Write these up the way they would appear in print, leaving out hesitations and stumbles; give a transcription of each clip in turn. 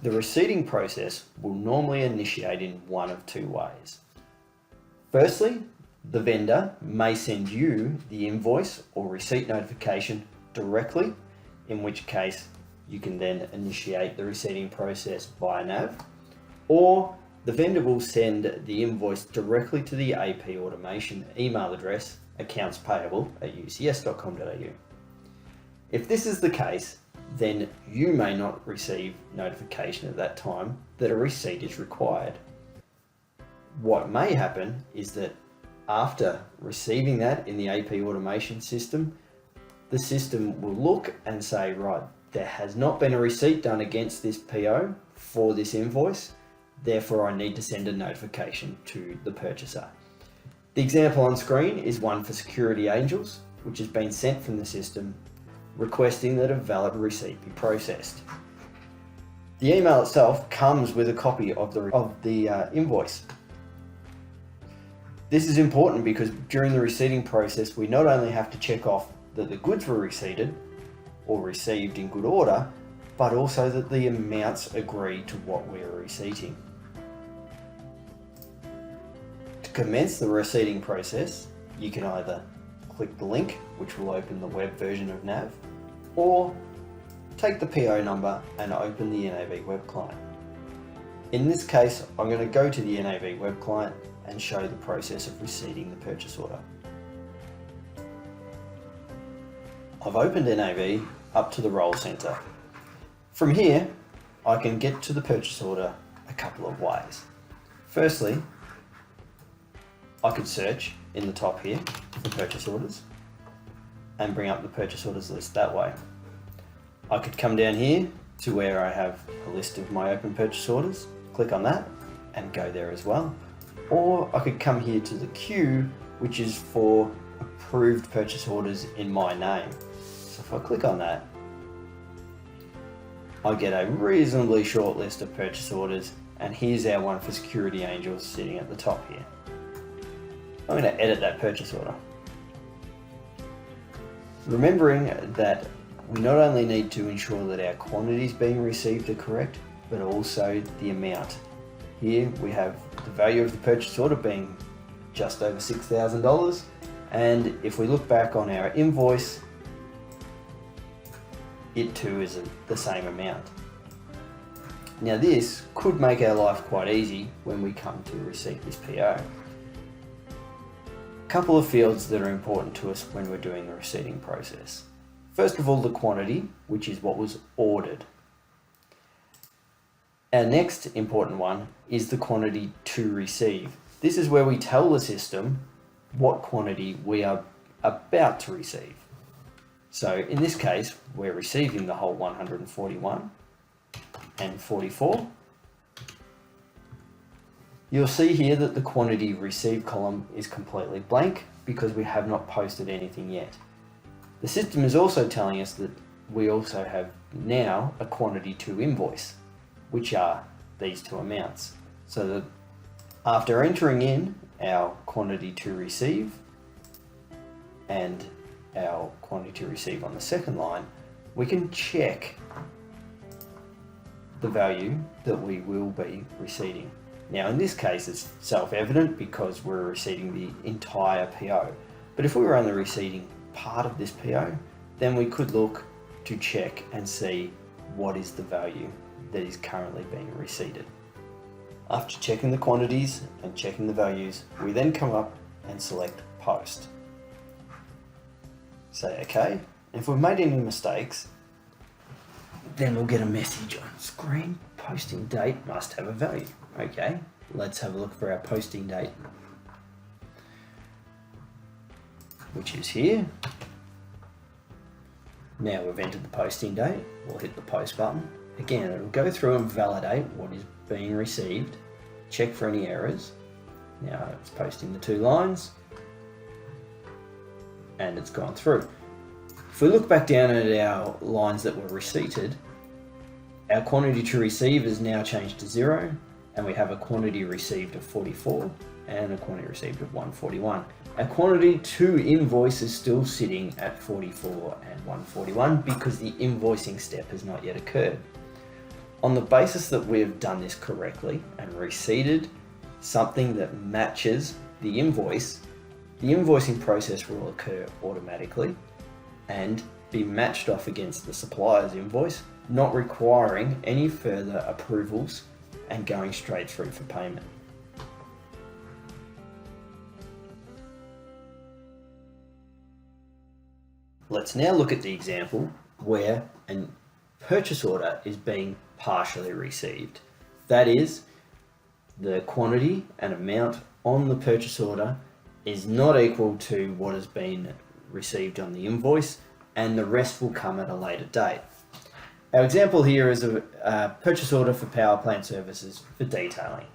The receipting process will normally initiate in one of two ways. Firstly, the vendor may send you the invoice or receipt notification directly, in which case you can then initiate the receipting process via NAV, or the vendor will send the invoice directly to the AP automation email address accountspayable@ucs.com.au. If this is the case, then you may not receive notification at that time that a receipt is required. What may happen is that after receiving that in the AP automation system, the system will look and say, right, there has not been a receipt done against this PO for this invoice, therefore I need to send a notification to the purchaser. The example on screen is one for Security Angels, which has been sent from the system requesting that a valid receipt be processed. The email itself comes with a copy of the invoice. This is important because during the receipting process, we not only have to check off that the goods were receipted or received in good order, but also that the amounts agree to what we are receipting. To commence the receipting process, you can either click the link, which will open the web version of NAV, or take the PO number and open the NAV web client. In this case, I'm going to go to the NAV web client and show the process of receipting the purchase order. I've opened NAV up to the role center. From here, I can get to the purchase order a couple of ways. Firstly, I could search in the top here for purchase orders and bring up the purchase orders list that way. I could come down here to where I have a list of my open purchase orders, click on that and go there as well. Or I could come here to the queue, which is for approved purchase orders in my name. So if I click on that, I get a reasonably short list of purchase orders, and here's our one for Security Angels sitting at the top here. I'm going to edit that purchase order. Remembering that we not only need to ensure that our quantities being received are correct, but also the amount. Here we have the value of the purchase order being just over $6,000, and if we look back on our invoice, it too is the same amount. Now this could make our life quite easy when we come to receipt this PO. A couple of fields that are important to us when we're doing the receipting process. First of all, the quantity, which is what was ordered. Our next important one is the quantity to receive. This is where we tell the system what quantity we are about to receive. So in this case, we're receiving the whole 141 and 44. You'll see here that the quantity received column is completely blank because we have not posted anything yet. The system is also telling us that we also have now a quantity to invoice, which are these two amounts. So that after entering in our quantity to receive and our quantity to receive on the second line, we can check the value that we will be receiving. Now in this case it's self-evident because we're receiving the entire PO, but if we were only receiving part of this PO, then we could look to check and see what is the value that is currently being receipted. After checking the quantities and checking the values, we then come up and select post. Say OK, and if we've made any mistakes, then we'll get a message on screen. Posting date must have a value. Okay, let's have a look for our posting date, which is here. Now we've entered the posting date, we'll hit the post button. Again, it'll go through and validate what is being received, check for any errors. Now it's posting the 2 lines and it's gone through. If we look back down at our lines that were receipted, our quantity to receive is now changed to 0, and we have a quantity received of 44 and a quantity received of 141. Our quantity to invoice is still sitting at 44 and 141 because the invoicing step has not yet occurred. On the basis that we have done this correctly and receipted something that matches the invoice, the invoicing process will occur automatically and be matched off against the supplier's invoice, not requiring any further approvals and going straight through for payment. Let's now look at the example where a purchase order is being partially received. That is, the quantity and amount on the purchase order is not equal to what has been received on the invoice, and the rest will come at a later date. Our example here is a purchase order for power plant services for detailing.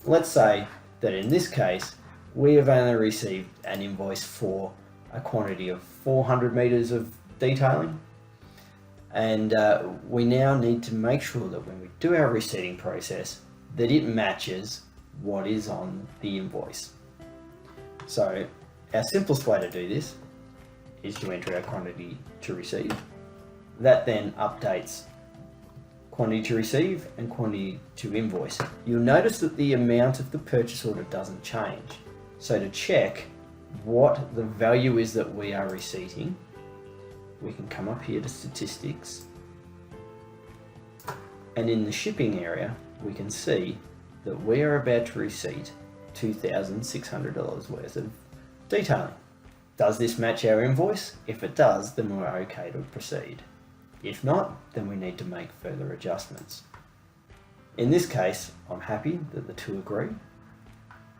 Let's say that in this case, we have only received an invoice for a quantity of 400 meters of detailing. And we now need to make sure that when we do our receipting process, that it matches what is on the invoice. So our simplest way to do this is to enter our quantity to receive. That then updates quantity to receive and quantity to invoice. You'll notice that the amount of the purchase order doesn't change. So to check what the value is that we are receiving, we can come up here to statistics, and in the shipping area we can see that we are about to receipt $2,600 worth of detailing. Does this match our invoice? If it does, then we're okay to proceed. If not, then we need to make further adjustments. In this case, I'm happy that the two agree,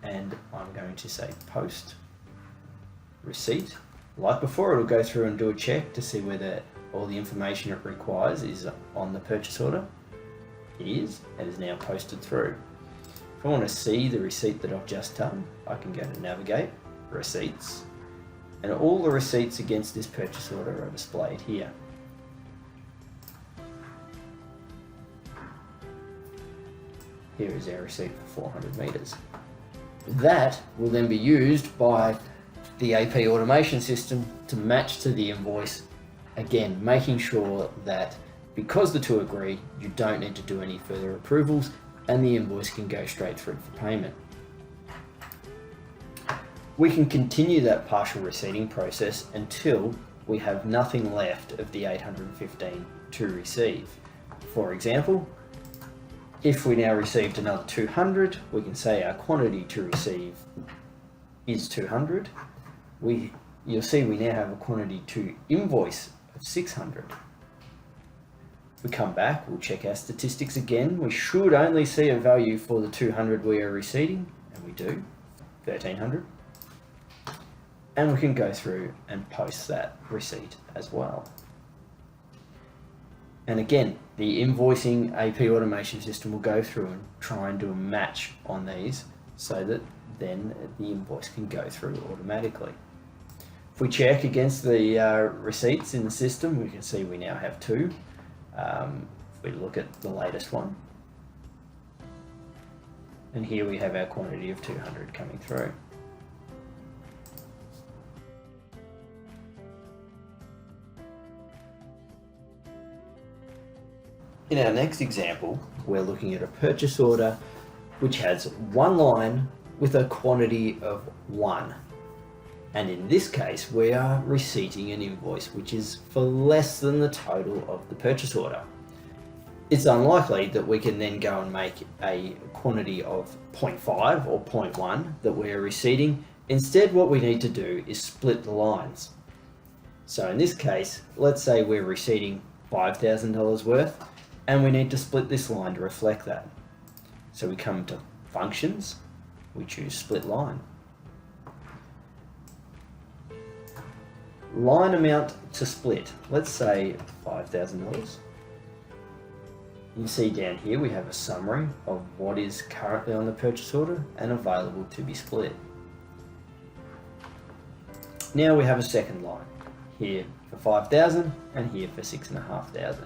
and I'm going to say post receipt. Like before, it'll go through and do a check to see whether all the information it requires is on the purchase order. It is, and is now posted through. If I want to see the receipt that I've just done, I can go to Navigate, Receipts, and all the receipts against this purchase order are displayed here. Here is our receipt for 400 meters. That will then be used by the AP automation system to match to the invoice, again making sure that because the two agree, you don't need to do any further approvals and the invoice can go straight through for payment. We can continue that partial receipting process until we have nothing left of the 815 to receive. For example, if we now received another 200, we can say our quantity to receive is 200. You'll see we now have a quantity to invoice of 600. We come back, we'll check our statistics again. We should only see a value for the 200 we are receiving, and we do, 1300. And we can go through and post that receipt as well. And again, the invoicing AP automation system will go through and try and do a match on these so that then the invoice can go through automatically. If we check against the receipts in the system, we can see we now have two. If we look at the latest one, and here we have our quantity of 200 coming through. In our next example, we're looking at a purchase order which has one line with a quantity of 1. And in this case, we are receiving an invoice which is for less than the total of the purchase order. It's unlikely that we can then go and make a quantity of 0.5 or 0.1 that we're receiving. Instead, what we need to do is split the lines. So in this case, let's say we're receiving $5,000 worth, and we need to split this line to reflect that. So we come to Functions, we choose Split Line. Line amount to split, let's say $5,000. You see down here we have a summary of what is currently on the purchase order and available to be split. Now we have a second line, here for 5,000 and here for 6,500.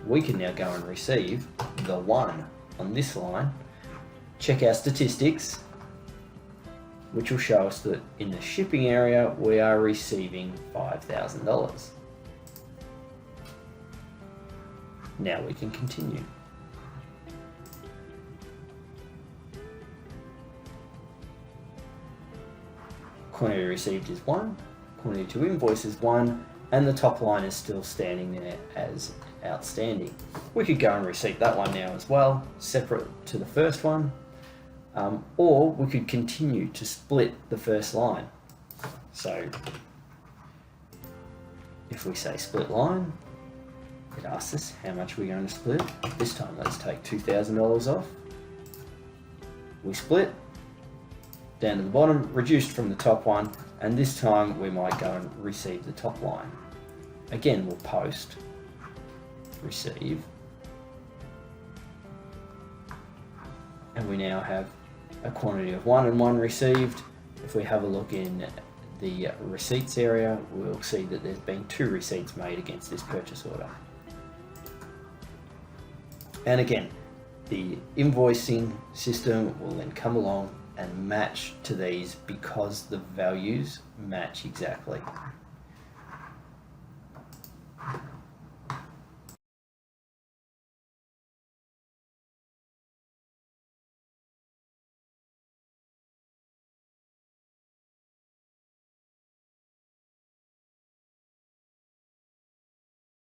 We can now go and receive the 1 on this line, check our statistics, which will show us that in the shipping area we are receiving $5,000. Now we can continue. quantity received is 1, quantity to invoice is 1, and the top line is still standing there as outstanding. We could go and receipt that one now as well, separate to the first one, or we could continue to split the first line. So if we say split line, it asks us how much we're going to split. This time let's take $2,000 off. We split, down to the bottom, reduced from the top one, and this time we might go and receive the top line. Again, we'll post, receive, and we now have a quantity of 1 and 1 received. If we have a look in the receipts area, we'll see that there's been 2 receipts made against this purchase order. And again, the invoicing system will then come along and match to these because the values match exactly.